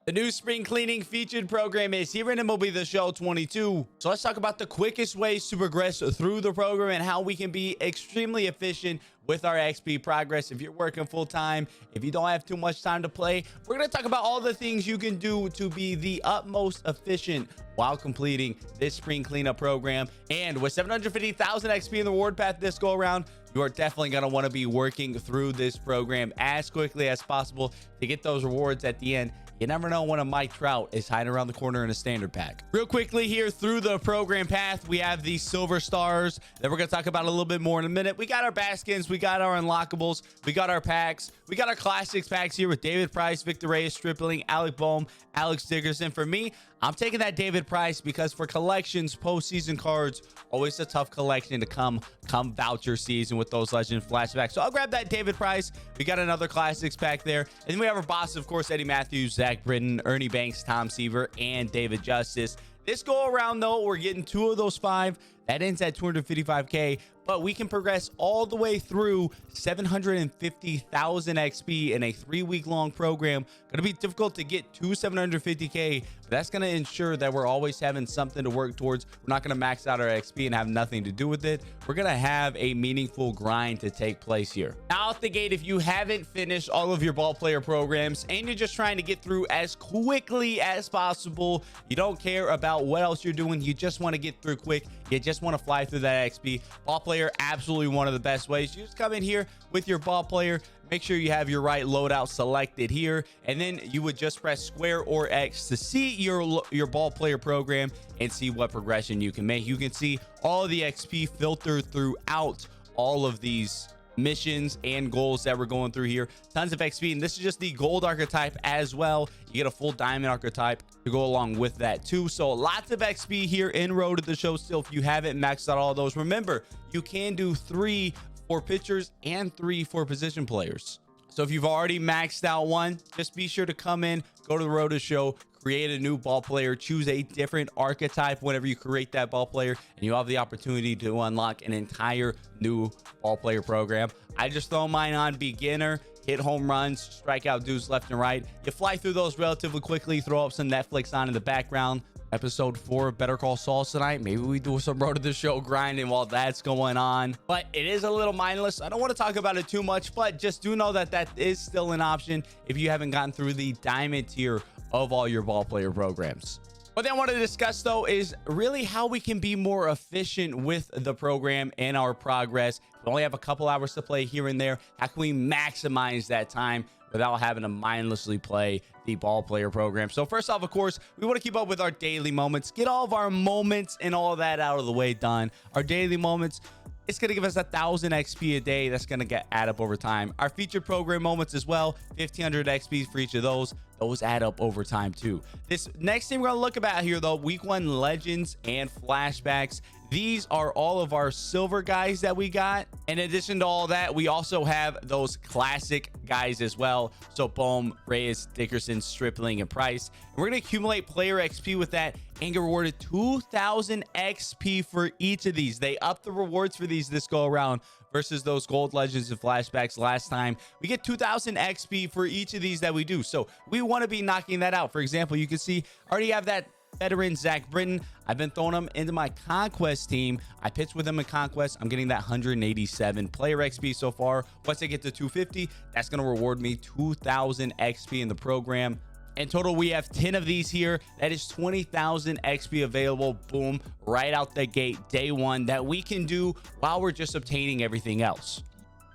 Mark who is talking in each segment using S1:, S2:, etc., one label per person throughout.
S1: The new spring cleaning featured program is here in MLB The Show 22. So let's talk about the quickest ways to progress through the program and how we can be extremely efficient with our XP progress. If you're working full time, if you don't have too much time to play, we're going to talk about all the things you can do to be the utmost efficient while completing this spring cleanup program. And with 750,000 XP in the reward path this go around, you are definitely going to want to be working through this program as quickly as possible to get those rewards at the end. You never know when a Mike Trout is hiding around the corner in a standard pack. Real quickly here through the program path, we have the silver stars that we're going to talk about a little bit more in a minute. We got our baskins, we got our unlockables, we got our packs, we got our classics packs here with David Price, Victor Reyes, Stripling, Alec Boehm, Alex Dickerson. For me, I'm taking that David Price because for collections, postseason cards, always a tough collection to come voucher season with those legend flashbacks. So I'll grab that David Price. We got another classics pack there. And then we have our boss, of course, Eddie Matthews, Zach Britton, Ernie Banks, Tom Seaver, and David Justice. This go around, though, we're getting 2 of those 5. That ends at 255K, but we can progress all the way through 750,000 XP in a 3-week long program. Going to be difficult to get to 750K, but that's going to ensure that we're always having something to work towards. We're not going to max out our XP and have nothing to do with it. We're going to have a meaningful grind to take place here. Now, out the gate, if you haven't finished all of your ball player programs and you're just trying to get through as quickly as possible, you don't care about what else you're doing, you just want to get through quick, you just want to fly through that XP. Ball player, absolutely one of the best ways. You just come in here with your ball player, make sure you have your right loadout selected here, and then you would just press square or X to see your ball player program and see what progression you can make. You can see all the XP filtered throughout all of these missions and goals that we're going through here. Tons of XP, and this is just the gold archetype as well. You get a full diamond archetype to go along with that too. So lots of XP here in Road to the Show still. If you haven't maxed out all those, remember you can do 3 for pitchers and 3 for position players. So if you've already maxed out one, just be sure to come in, go to the Road to Show, create a new ball player, choose a different archetype whenever you create that ball player, and you have the opportunity to unlock an entire new ball player program. I just throw mine on beginner, hit home runs, strike out dudes left and right. You fly through those relatively quickly, throw up some Netflix on in the background. Episode 4 of Better Call Saul tonight. Maybe we do some Road to the Show grinding while that's going on, but it is a little mindless. I don't want to talk about it too much, but just do know that that is still an option if you haven't gotten through the diamond tier of all your ball player programs. What I want to discuss, though, is really how we can be more efficient with the program and our progress. We only have a couple hours to play here and there. How can we maximize that time without having to mindlessly play the ball player program? So first off, of course, we want to keep up with our daily moments, get all of our moments and all that out of the way done. Our daily moments, it's going to give us 1,000 XP a day. That's going to add up over time. Our featured program moments as well, 1,500 XP for each of those. Those add up over time too. This next thing we're going to look about here, though, week 1 legends and flashbacks. These are all of our silver guys that we got. In addition to all that, we also have those classic guys as well. So Boehm, Reyes, Dickerson, Stripling, and Price. And we're going to accumulate player XP with that and get rewarded 2,000 XP for each of these. They up the rewards for these this go around versus those gold legends and flashbacks last time. We get 2,000 XP for each of these that we do. So we want to be knocking that out. For example, you can see I already have that veteran Zach Britton. I've been throwing him into my Conquest team. I pitched with him in Conquest. I'm getting that 187 player XP so far. Once I get to 250, that's going to reward me 2,000 XP in the program. In total, we have 10 of these here. That is 20,000 XP available. Boom, right out the gate, day 1, that we can do while we're just obtaining everything else.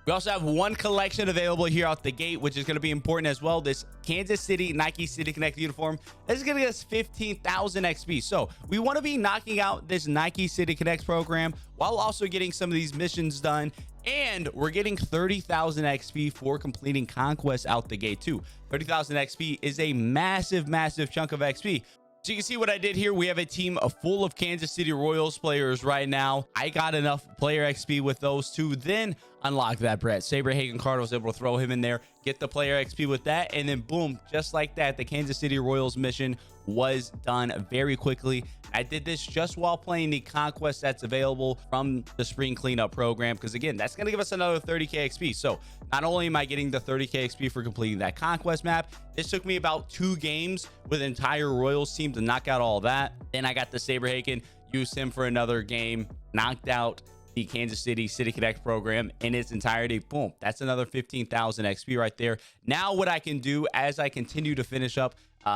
S1: We also have one collection available here out the gate, which is going to be important as well. This Kansas City Nike City Connect uniform. This is going to get us 15,000 XP. So we want to be knocking out this Nike City Connect program while also getting some of these missions done. And we're getting 30,000 XP for completing Conquest out the gate too. 30,000 XP is a massive, massive chunk of XP. So you can see what I did here. We have a team full of Kansas City Royals players right now. I got enough player XP with those two. Then unlock that Brett Saberhagen card. I was able to throw him in there, get the player XP with that, and then boom, just like that, the Kansas City Royals mission was done very quickly. I did this just while playing the conquest that's available from the spring cleanup program, because again, that's going to give us another 30k XP. So not only am I getting the 30k XP for completing that conquest map, this took me about 2 games with entire Royals team to knock out all that. Then I got the Saberhagen, used him for another game, knocked out the Kansas City Connect program in its entirety. Boom, that's another 15,000 XP right there. Now what I can do as I continue to finish up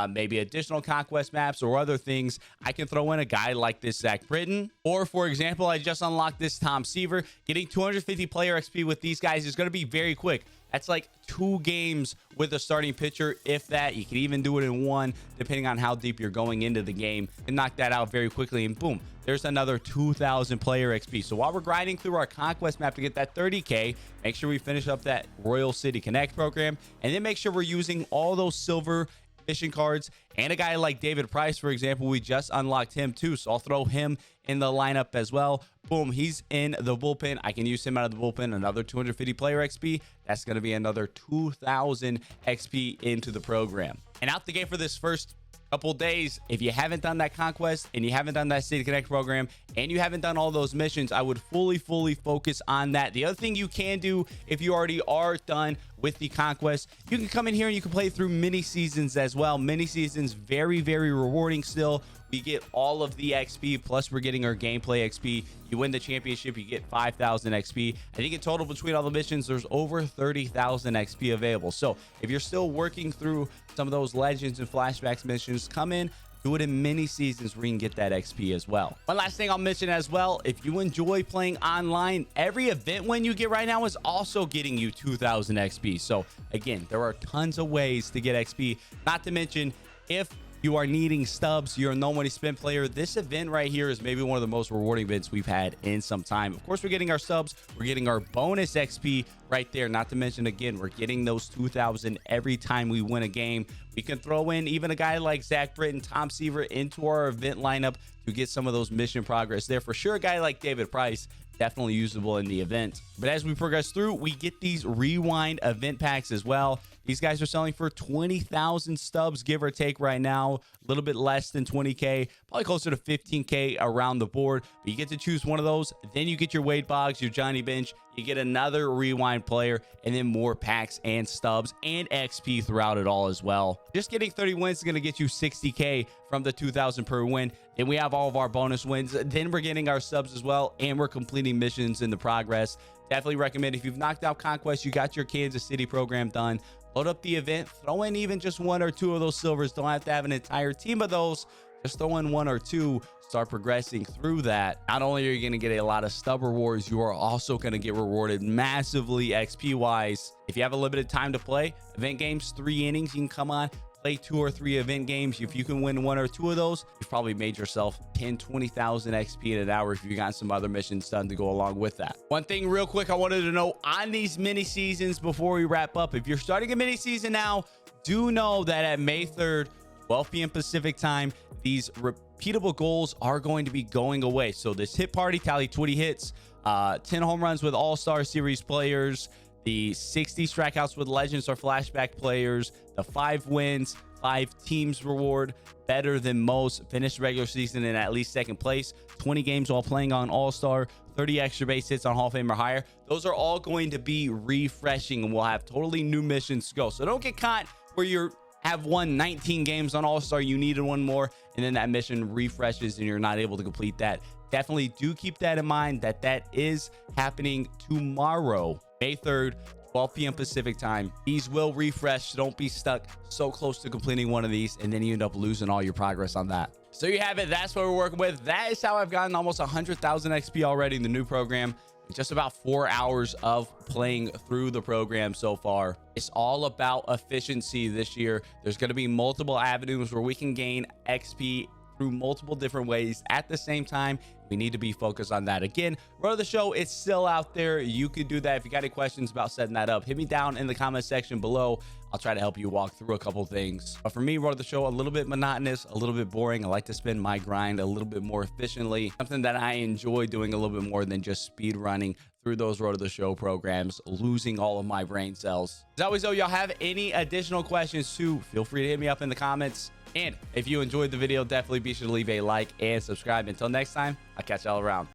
S1: maybe additional conquest maps or other things, I can throw in a guy like this Zach Britton, or for example, I just unlocked this Tom Seaver. Getting 250 player XP with these guys is going to be very quick. That's like 2 games with a starting pitcher, if that. You can even do it in 1, depending on how deep you're going into the game, and knock that out very quickly, and boom, there's another 2,000 player XP. So while we're grinding through our conquest map to get that 30k, make sure we finish up that Royal City Connect program, and then make sure we're using all those silver mission cards. And a guy like David Price, for example, we just unlocked him too, so I'll throw him in the lineup as well. Boom, he's in the bullpen. I can use him out of the bullpen. Another 250 player XP. That's going to be another 2,000 XP into the program. And out the gate for this first couple days, if you haven't done that conquest and you haven't done that City Connect program and you haven't done all those missions, I would fully focus on that. The other thing you can do, if you already are done with the conquest, you can come in here and you can play through mini seasons as well. Mini seasons, very rewarding still. We get all of the XP, plus we're getting our gameplay XP. You win the championship, you get 5,000 XP. I think in total between all the missions, there's over 30,000 XP available. So if you're still working through some of those legends and flashbacks missions, come in, do it in mini seasons where you can get that XP as well. One last thing I'll mention as well, if you enjoy playing online, every event win you get right now is also getting you 2,000 XP. So again, there are tons of ways to get XP, not to mention if you are needing stubs, you're a no money spent player, this event right here is maybe one of the most rewarding events we've had in some time. Of course, we're getting our subs, we're getting our bonus XP right there, not to mention, again, we're getting those 2,000 every time we win a game. We can throw in even a guy like Zach Britton, Tom Seaver into our event lineup to get some of those mission progress there. For sure, a guy like David Price, definitely usable in the event. But as we progress through, we get these rewind event packs as well. These guys are selling for 20,000 stubs, give or take right now. A little bit less than 20k, probably closer to 15k around the board. But you get to choose one of those. Then you get your Wade Boggs, your Johnny Bench. You get another rewind player, and then more packs and stubs and XP throughout it all as well. Just getting 30 wins is going to get you 60k from the 2,000 per win. Then we have all of our bonus wins. Then we're getting our subs as well, and we're completing missions in the progress. Definitely recommend, if you've knocked out Conquest, you got your Kansas City program done, load up the event, throw in even just 1 or 2 of those silvers. Don't have to have an entire team of those. Just throw in 1 or 2, start progressing through that. Not only are you going to get a lot of stub rewards, you are also going to get rewarded massively XP wise. If you have a limited time to play event games, 3 innings, you can come on, play 2 or 3 event games. If you can win 1 or 2 of those, you've probably made yourself 10-20,000 XP in an hour if you got some other missions done to go along with that. One thing real quick I wanted to know on these mini seasons before we wrap up, if you're starting a mini season now, do know that at May 3rd, 12 p.m. Pacific time, these repeatable goals are going to be going away. So this hit party, tally 20 hits, 10 home runs with all-star series players, the 60 strikeouts with legends or flashback players, the 5 wins, 5 teams reward, better than most, finish regular season in at least 2nd place, 20 games while playing on all-star, 30 extra base hits on Hall of Fame or higher. Those are all going to be refreshing, and we'll have totally new missions to go. So don't get caught where you're have won 19 games on all-star, you needed 1 more, and then that mission refreshes and you're not able to complete that. Definitely do keep that in mind, that is happening tomorrow, May 3rd, 12 p.m. Pacific time. These will refresh, so don't be stuck so close to completing one of these and then you end up losing all your progress on that. So you have it, that's what we're working with. That is how I've gotten almost 100,000 XP already in the new program. Just about 4 hours of playing through the program so far. It's all about efficiency this year. There's going to be multiple avenues where we can gain XP through multiple different ways at the same time. We need to be focused on that. Again, Road to the Show, it's still out there. You can do that. If you got any questions about setting that up, hit me down in the comment section below. I'll try to help you walk through a couple things. But for me, Road to the Show, a little bit monotonous, a little bit boring. I like to spend my grind a little bit more efficiently. Something that I enjoy doing a little bit more than just speed running through those Road to the Show programs, losing all of my brain cells. As always, though, y'all have any additional questions too, feel free to hit me up in the comments. And if you enjoyed the video, definitely be sure to leave a like and subscribe. Until next time, I'll catch y'all around.